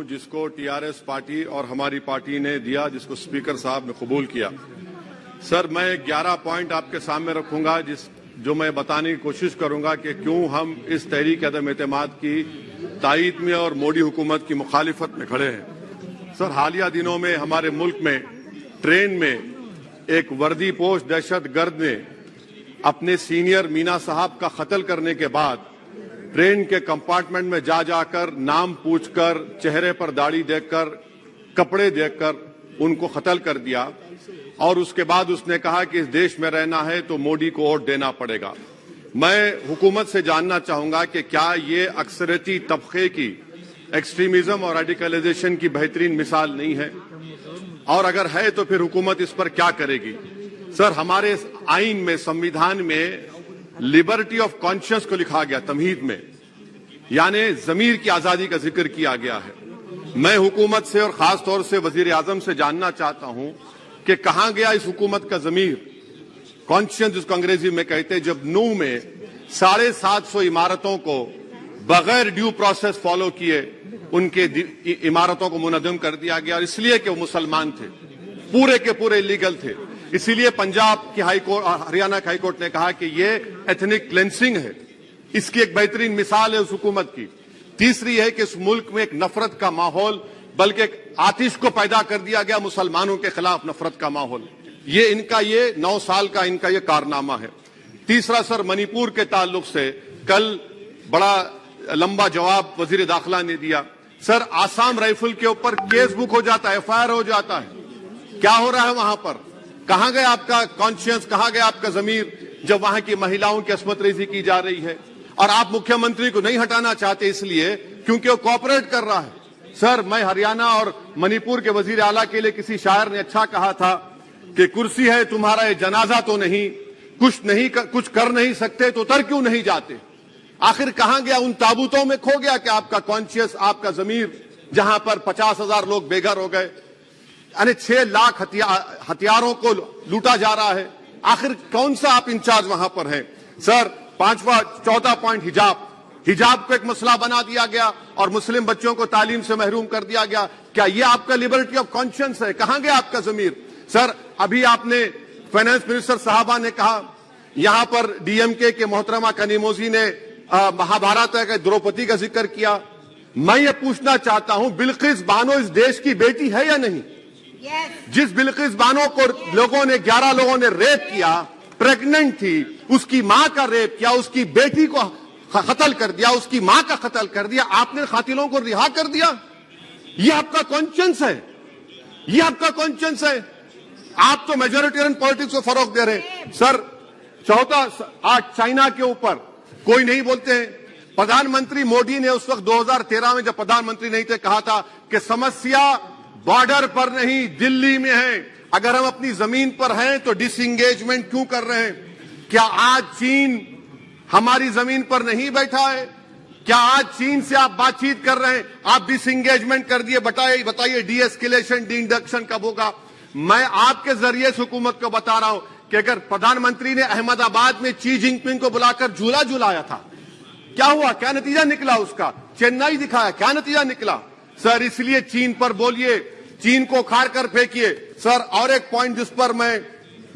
जिसको TRS party और हमारी पार्टी ने दिया, जिसको स्पीकर साहब ने कबूल किया। सर, मैं 11 पॉइंट आपके सामने रखूंगा जो मैं बताने की कोशिश करूंगा कि क्यों हम इस तहरीक अदम एतमाद की तायीद में और मोदी हुकूमत की मुखालिफत में खड़े हैं। सर, हालिया दिनों में हमारे मुल्क में ट्रेन में एक वर्दीपोश दहशतगर्द ने अपने सीनियर मीना साहब का कत्ल करने के बाद ट्रेन के कंपार्टमेंट में जाकर नाम पूछकर, चेहरे पर दाढ़ी देखकर, कपड़े देखकर उनको कत्ल कर दिया और उसके बाद उसने कहा कि इस देश में रहना है तो मोदी को वोट देना पड़ेगा। मैं हुकूमत से जानना चाहूंगा कि क्या ये अक्सरियती तबके की एक्सट्रीमिज्म और रेडिकलाइजेशन की बेहतरीन मिसाल नहीं है, और अगर है तो फिर हुकूमत इस पर क्या करेगी। सर, हमारे आइन में, संविधान में लिबर्टी ऑफ कॉन्शियस को लिखा गया, तमहीद में, यानी जमीर की आजादी का जिक्र किया गया है। मैं हुकूमत से और खास तौर से वजीर आजम से जानना चाहता हूं कि कहां गया इस हुकूमत का जमीर, कॉन्शियस जिसको अंग्रेजी में कहते हैं, जब नूह में 750 इमारतों को बगैर ड्यू प्रोसेस फॉलो किए उनके इमारतों को मुनज़्ज़म कर दिया गया, और इसलिए कि वो मुसलमान थे, पूरे के पूरे इलीगल थे। इसीलिए पंजाब की हाईकोर्ट और हरियाणा की हाईकोर्ट ने कहा कि ये एथनिक क्लेंसिंग है। इसकी एक बेहतरीन मिसाल है उस हुकूमत की। तीसरी है कि इस मुल्क में एक नफरत का माहौल, बल्कि एक आतिश को पैदा कर दिया गया, मुसलमानों के खिलाफ नफरत का माहौल। ये 9 साल का इनका ये कारनामा है। तीसरा सर, मणिपुर के ताल्लुक से कल बड़ा लंबा जवाब वजीर दाखिला ने दिया। सर, आसाम राइफल के ऊपर केस बुक हो जाता है, एफआईआर हो जाता है। क्या हो रहा है वहां पर? कहां गया आपका कॉन्शियस, कहां गया आपका जमीर, जब वहां की महिलाओं की अस्मत रेजी की जा रही है? और आप मुख्यमंत्री को नहीं हटाना चाहते इसलिए क्योंकि वो कोऑपरेट कर रहा है। सर, मैं हरियाणा और मणिपुर के वजीर आला के लिए किसी शायर ने अच्छा कहा था कि कुर्सी है तुम्हारा ये जनाजा तो नहीं, कुछ कर नहीं सकते तो उतर क्यों नहीं जाते। आखिर कहां गया? उन ताबूतों में खो गया कि आपका कॉन्शियस, आपका जमीर, जहां पर 50,000 लोग बेघर हो गए, यानी 6 लाख हथियारों को लूटा जा रहा है। आखिर कौन सा आप इंचार्ज वहां पर हैं? सर, 14 पॉइंट हिजाब को एक मसला बना दिया गया और मुस्लिम बच्चों को तालीम से महरूम कर दिया गया। क्या ये आपका लिबर्टी ऑफ कॉन्शियंस है? कहां गया आपका जमीर? सर, अभी आपने फाइनेंस मिनिस्टर साहबा ने कहा, यहां पर डीएमके के मोहतरमा कनीमोजी ने महाभारत के द्रौपदी का जिक्र किया। मैं ये पूछना चाहता हूं, बिल्किस बानो इस देश की बेटी है या नहीं? जिस बिल्किस बानो को 11 लोगों ने रेप किया, प्रेग्नेंट थी, उसकी मां का रेप किया, उसकी बेटी को कत्ल कर दिया, उसकी मां का कत्ल कर दिया, आपने कातिलों को रिहा कर दिया। ये आपका कॉन्शियंस है? ये आपका कॉन्शियंस है? आप तो मेजोरिटेरियन पॉलिटिक्स को फरोग दे रहे हैं। सर, आज चाइना के ऊपर कोई नहीं बोलते हैं। प्रधानमंत्री मोदी ने उस वक्त 2013 में जब प्रधानमंत्री नहीं थे कहा था कि समस्या बॉर्डर पर नहीं, दिल्ली में है। अगर हम अपनी जमीन पर हैं तो डिसएंगेजमेंट क्यों कर रहे हैं? क्या आज चीन हमारी जमीन पर नहीं बैठा है? क्या आज चीन से आप बातचीत कर रहे हैं? आप डिसएंगेजमेंट कर दिए। बताइए डीएस्केलेशन, डी इंडक्शन कब होगा? मैं आपके जरिए से हुकूमत को बता रहा हूं कि अगर प्रधानमंत्री ने अहमदाबाद में शी जिनपिंग को बुलाकर झूला झुलाया था, क्या हुआ? क्या नतीजा निकला उसका? चेन्नई दिखाया, क्या नतीजा निकला? सर, इसलिए चीन पर बोलिए, चीन को उखाड़ कर फेंकिए। सर, और एक पॉइंट जिस पर मैं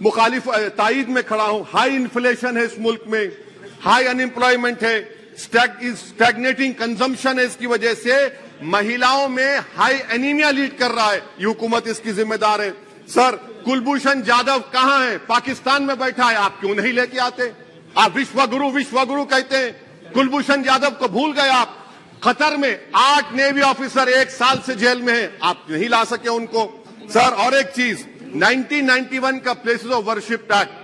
मुखालिफ तायीद में खड़ा हूं, हाई इन्फ्लेशन है इस मुल्क में, हाई अनएम्प्लॉयमेंट है, स्टैग्नेटिंग कंजम्पशन है। इसकी वजह से महिलाओं में हाई एनीमिया लीड कर रहा है। ये हुकूमत इसकी जिम्मेदार है। सर, कुलभूषण जाधव कहां है? पाकिस्तान में बैठा है, आप क्यों नहीं लेके आते? आप विश्वगुरु कहते हैं, कुलभूषण जाधव को भूल गए आप। कतर में 8 नेवी ऑफिसर 1 साल से जेल में हैं, आप नहीं ला सके उनको। सर, और एक चीज, 1991 का प्लेसेस ऑफ वर्शिप एक्ट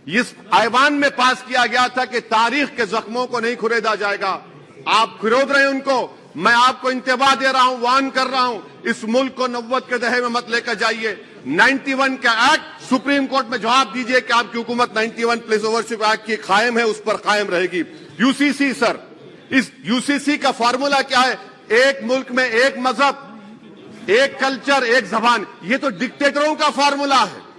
इस ऐवान में पास किया गया था कि तारीख के जख्मों को नहीं खुरेदा जाएगा। आप खुरोद रहे हैं उनको। मैं आपको इंतबाह दे रहा हूं, वार्न कर रहा हूं, इस मुल्क को 90 के दहे में मत लेकर जाइए। 91 का एक्ट सुप्रीम कोर्ट में जवाब दीजिए कि आपकी हुकूमत 91 प्लेस ऑफ वर्शिप एक्ट की कायम है, उस पर कायम रहेगी। यूसीसी, सर, इस यूसीसी का फॉर्मूला क्या है? एक मुल्क में एक मजहब, एक कल्चर, एक जबान। ये तो डिक्टेटरों का फॉर्मूला है।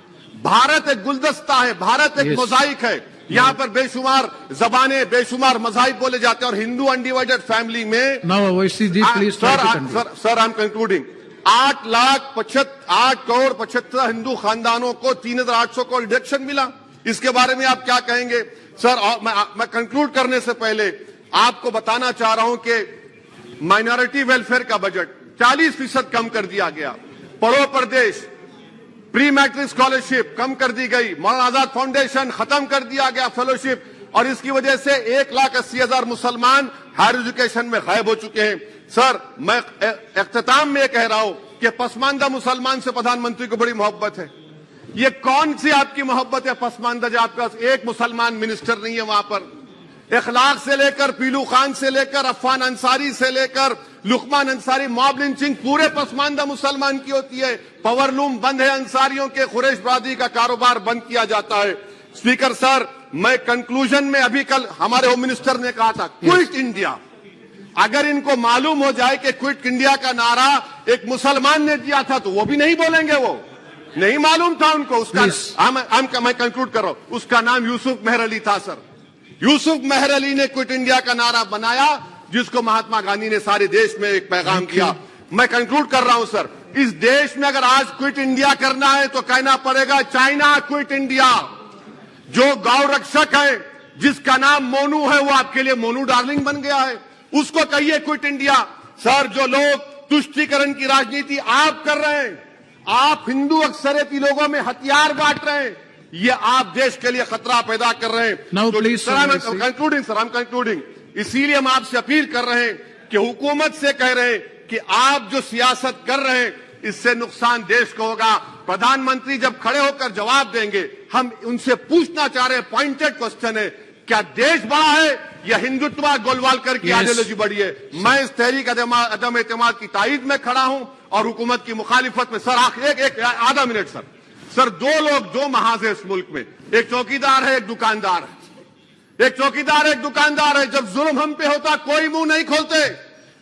भारत एक गुलदस्ता है, भारत एक मोजाइक है। यहाँ पर बेशुमार जबानें, बेशुमार मज़ाहिब बोले जाते हैं और हिंदू अनडिवाइडेड फैमिली में sir I am concluding 8 crore 75 Hindu खानदानों को 3,800 करोड़ डिडक्शन मिला। इसके बारे में आप क्या कहेंगे सर? और मैं कंक्लूड करने से पहले आपको बताना चाह रहा हूं कि माइनॉरिटी वेलफेयर का बजट 40% कम कर दिया गया। पढ़ो प्रदेश, प्री मैट्रिक स्कॉलरशिप कम कर दी गई, मौलाना आजाद फाउंडेशन खत्म कर दिया गया फेलोशिप, और इसकी वजह से 1,80,000 मुसलमान हायर एजुकेशन में गायब हो चुके हैं। सर मैं इख्तिताम में कह रहा हूं कि पसमानदा मुसलमान से प्रधानमंत्री को बड़ी मोहब्बत है। ये कौन सी आपकी मोहब्बत है पसमानदा, जो आपका एक मुसलमान मिनिस्टर नहीं है वहां पर? इखलाक से लेकर पीलू खान से लेकर अफान अंसारी से लेकर लुकमान अंसारी, मॉब लिंचिंग पूरे पसमानदा मुसलमान की होती है। पावरलूम बंद है अंसारियों के, कुरैश बरादरी का कारोबार बंद किया जाता है। स्पीकर सर, मैं कंक्लूजन में अभी कल हमारे होम मिनिस्टर ने कहा था क्विट इंडिया। अगर इनको मालूम हो जाए कि क्विट इंडिया का नारा एक मुसलमान ने दिया था तो वो भी नहीं बोलेंगे, वो नहीं मालूम था उनको। उसका मैं कंक्लूड कर रहा हूं, उसका नाम यूसुफ मेहर अली था सर। यूसुफ मेहर अली ने क्विट इंडिया का नारा बनाया, जिसको महात्मा गांधी ने सारे देश में एक पैगाम किया। मैं कंक्लूड कर रहा हूं सर, इस देश में अगर आज क्विट इंडिया करना है तो कहना पड़ेगा चाइना क्विट इंडिया। जो गौ रक्षक है जिसका नाम मोनू है, वो आपके लिए मोनू डार्लिंग बन गया है, उसको कहिए क्विट इंडिया। सर जो लोग तुष्टीकरण की राजनीति आप कर रहे हैं, आप हिंदू अक्सरियती लोगों में हथियार बांट रहे हैं, ये आप देश के लिए खतरा पैदा कर रहे हैं। तो सर आई एम कंक्लूडिंग, इसीलिए हम आपसे अपील कर रहे हैं कि हुकूमत से कह रहे हैं कि आप जो सियासत कर रहे हैं इससे नुकसान देश को होगा। प्रधानमंत्री जब खड़े होकर जवाब देंगे, हम उनसे पूछना चाह रहे हैं, पॉइंटेड क्वेश्चन है, क्या देश बड़ा है या हिंदुत्व गोलवालकर की आइडियोलॉजी बड़ी है? मैं इस तहरीक अदम एतमाद की तायद में खड़ा हूं और हुकूमत की मुखालिफत में। सर एक आधा मिनट सर, दो लोग, दो महाज है इस मुल्क में, एक चौकीदार है, एक दुकानदार है। एक चौकीदार एक दुकानदार है। जब जुल्म हम पे होता कोई मुंह नहीं खोलते।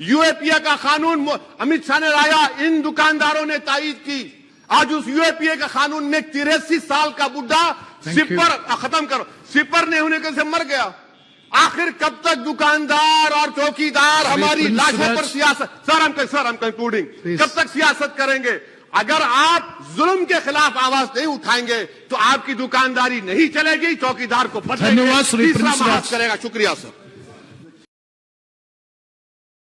यूएपीए का कानून अमित शाह ने लाया, इन दुकानदारों ने तायद की। आज उस यूएपीए का कानून में 83 साल का बुढ़ा सिपर खत्म करो, सिपर नहीं होने के से मर गया। आखिर कब तक दुकानदार और चौकीदार हमारी लाशों पर सियासत? सर हम कंक्लूडिंग, कब तक सियासत करेंगे? अगर आप जुल्म के खिलाफ आवाज नहीं उठाएंगे तो आपकी दुकानदारी नहीं चलेगी, चौकीदार को बदलेंगे, तीसरा महाज करेगा। शुक्रिया सर।